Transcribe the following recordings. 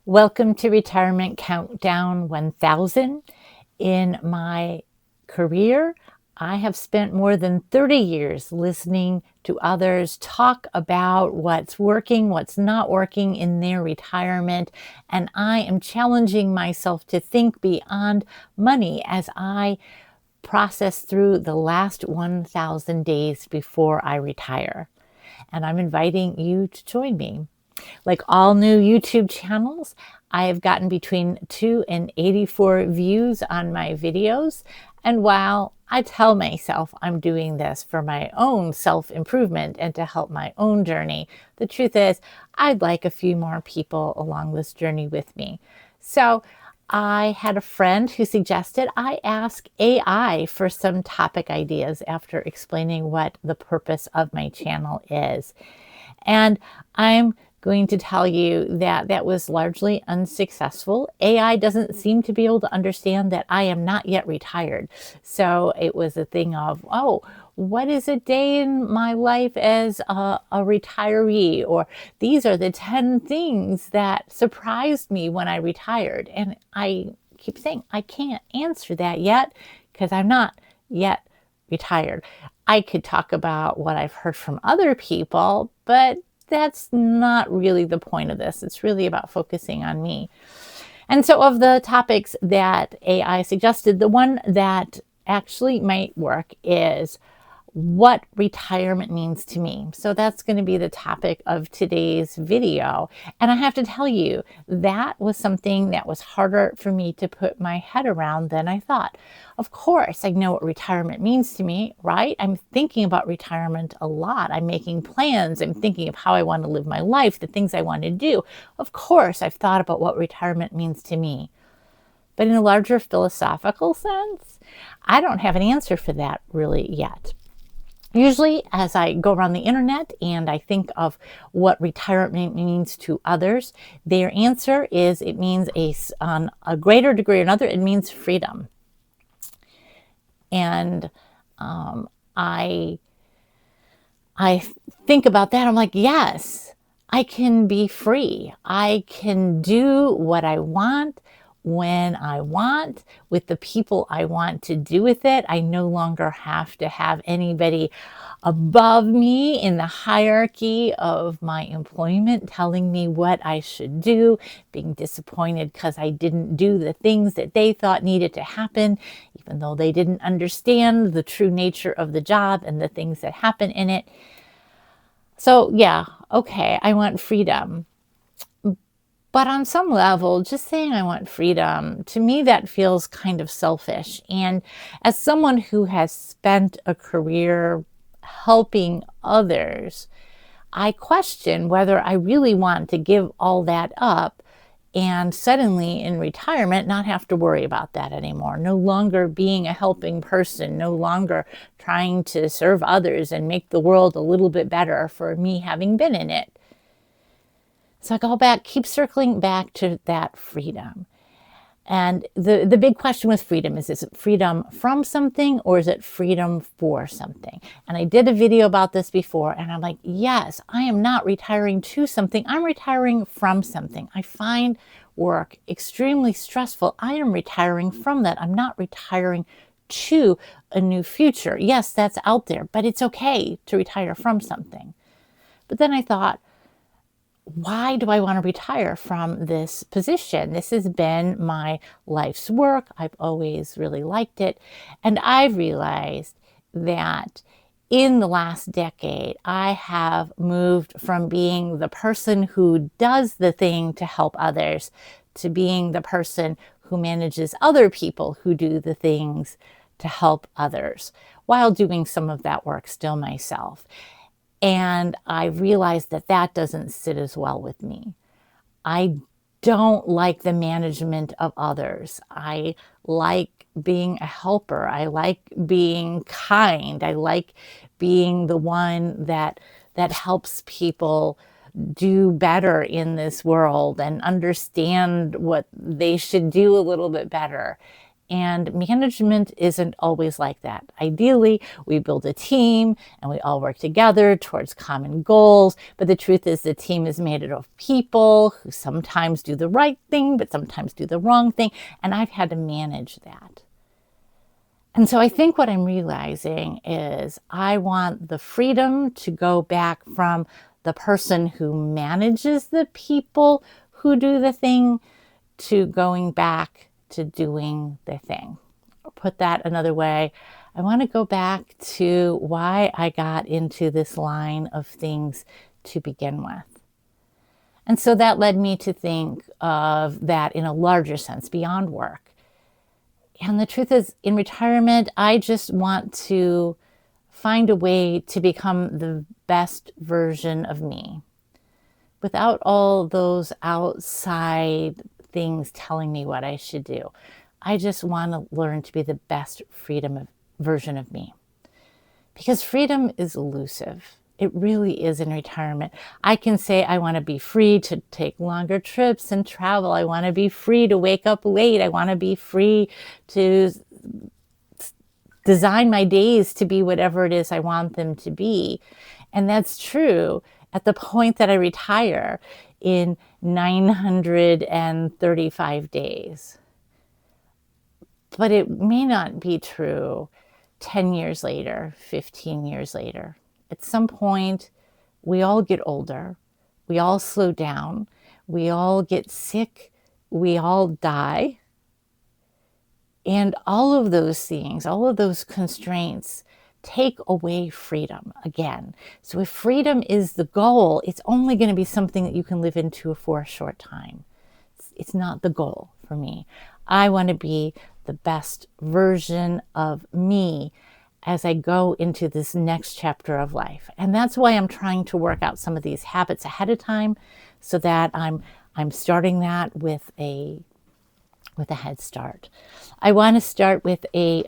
Welcome to Retirement Countdown 1000. In my career, I have spent more than 30 years listening to others talk about what's working, what's not working in their retirement, and I am challenging myself to think beyond money as I process through the last 1,000 days before I retire. And I'm inviting you to join me. Like all new YouTube channels, I have gotten between 2 and 84 views on my videos. And while I tell myself I'm doing this for my own self-improvement and to help my own journey, the truth is I'd like a few more people along this journey with me. So I had a friend who suggested I ask AI for some topic ideas after explaining what the purpose of my channel is. And I'm going to tell you that that was largely unsuccessful. AI doesn't seem to be able to understand that I am not yet retired. So it was a thing of, oh, what is a day in my life as a retiree? Or these are the 10 things that surprised me when I retired. And I keep saying, I can't answer that yet because I'm not yet retired. I could talk about what I've heard from other people, but that's not really the point of this. It's really about focusing on me. And so of the topics that AI suggested, the one that actually might work is what retirement means to me. So that's going to be the topic of today's video. And I have to tell you, that was something that was harder for me to put my head around than I thought. Of course, I know what retirement means to me, right? I'm thinking about retirement a lot. I'm making plans. I'm thinking of how I want to live my life, the things I want to do. Of course, I've thought about what retirement means to me. But in a larger philosophical sense, I don't have an answer for that really yet. Usually, as I go around the internet and I think of what retirement means to others, their answer is it means on a greater degree or another, it means freedom. And I think about that. I'm like, yes, I can be free. I can do what I want when I want, with the people I want to do with it. I no longer have to have anybody above me in the hierarchy of my employment telling me what I should do, being disappointed because I didn't do the things that they thought needed to happen, even though they didn't understand the true nature of the job and the things that happen in it. So yeah, okay, I want freedom. But on some level, just saying I want freedom, to me, that feels kind of selfish. And as someone who has spent a career helping others, I question whether I really want to give all that up and suddenly in retirement not have to worry about that anymore. No longer being a helping person, no longer trying to serve others and make the world a little bit better for me having been in it. So I go back, keep circling back to that freedom. And the big question with freedom is it freedom from something or is it freedom for something? And I did a video about this before and I'm like, yes, I am not retiring to something. I'm retiring from something. I find work extremely stressful. I am retiring from that. I'm not retiring to a new future. Yes, that's out there, but it's okay to retire from something. But then I thought, why do I want to retire from this position? This has been my life's work. I've always really liked it. And I've realized that in the last decade, I have moved from being the person who does the thing to help others to being the person who manages other people who do the things to help others while doing some of that work still myself. And I realized that that doesn't sit as well with me. I don't like the management of others. I like being a helper. I like being kind. I like being the one that helps people do better in this world and understand what they should do a little bit better. And management isn't always like that. Ideally, we build a team and we all work together towards common goals. But the truth is, the team is made up of people who sometimes do the right thing, but sometimes do the wrong thing. And I've had to manage that. And so I think what I'm realizing is I want the freedom to go back from the person who manages the people who do the thing to going back to doing the thing. Or put that another way, I want to go back to why I got into this line of things to begin with. And so that led me to think of that in a larger sense, beyond work. And the truth is, in retirement, I just want to find a way to become the best version of me without all those outside things telling me what I should do. I just want to learn to be the best version of me. Because freedom is elusive. It really is in retirement. I can say I want to be free to take longer trips and travel. I want to be free to wake up late. I want to be free to design my days to be whatever it is I want them to be. And that's true at the point that I retire in 935 days. But it may not be true 10 years later, 15 years later. At some point, we all get older. We all slow down. We all get sick. We all die. And all of those things, all of those constraints take away freedom again. So if freedom is the goal, it's only going to be something that you can live into for a short time. It's not the goal for me. I want to be the best version of me as I go into this next chapter of life. And that's why I'm trying to work out some of these habits ahead of time so that I'm starting that with a head start. I want to start with a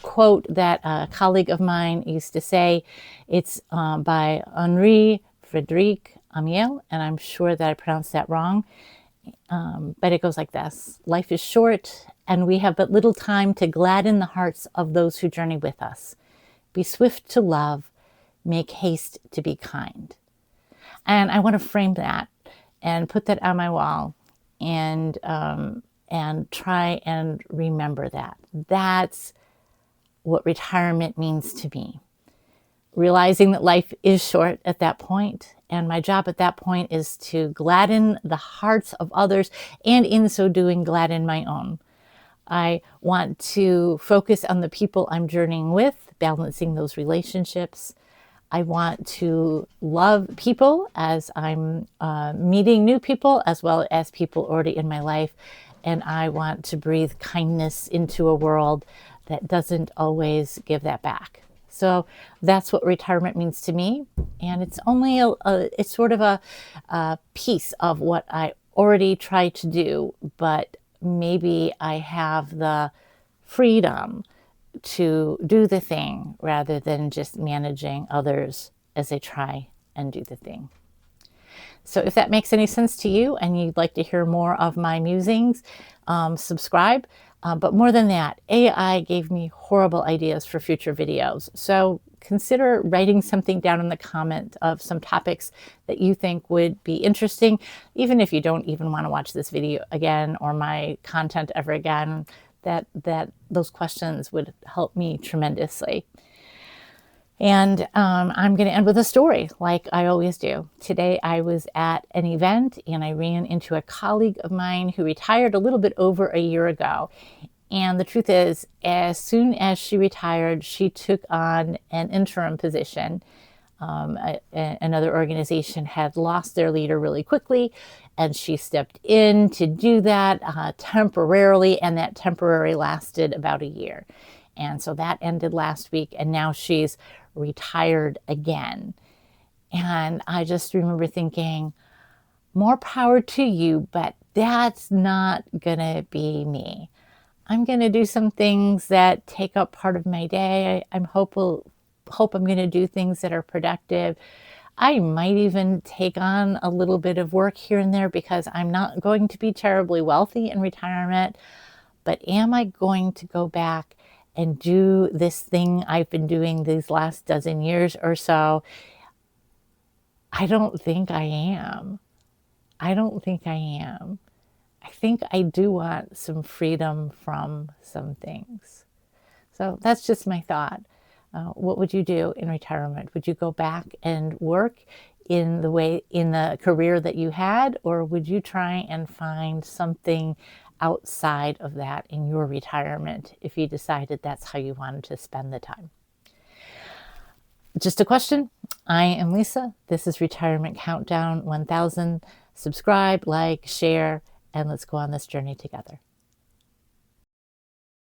quote that a colleague of mine used to say. It's by Henri Frédéric Amiel, and I'm sure that I pronounced that wrong. But it goes like this: life is short, and we have but little time to gladden the hearts of those who journey with us. Be swift to love, make haste to be kind. And I want to frame that and put that on my wall and try and remember that. That's what retirement means to me. Realizing that life is short at that point, and my job at that point is to gladden the hearts of others, and in so doing, gladden my own. I want to focus on the people I'm journeying with, balancing those relationships. I want to love people as I'm meeting new people, as well as people already in my life. And I want to breathe kindness into a world that doesn't always give that back. So that's what retirement means to me. And it's only it's sort of a piece of what I already try to do, but maybe I have the freedom to do the thing rather than just managing others as they try and do the thing. So if that makes any sense to you and you'd like to hear more of my musings, subscribe. But more than that, AI gave me horrible ideas for future videos. So consider writing something down in the comment of some topics that you think would be interesting, even if you don't even want to watch this video again or my content ever again. That those questions would help me tremendously. And I'm going to end with a story like I always do. Today I was at an event and I ran into a colleague of mine who retired a little bit over a year ago. And the truth is, as soon as she retired, she took on an interim position. Another organization had lost their leader really quickly, and she stepped in to do that temporarily, and that temporary lasted about a year. And so that ended last week, and now she's retired again. And I just remember thinking, more power to you, but that's not going to be me. I'm going to do some things that take up part of my day. I hope I'm going to do things that are productive. I might even take on a little bit of work here and there because I'm not going to be terribly wealthy in retirement. but am I going to go back and do this thing I've been doing these last dozen years or so? I don't think I am. I don't think I am. I think I do want some freedom from some things. So that's just my thought. What would you do in retirement? Would you go back and work in the career that you had, or would you try and find something outside of that in your retirement if you decided that's how you wanted to spend the time? Just a question. I am Lisa. This is Retirement Countdown 1000. Subscribe, like, share, and let's go on this journey together.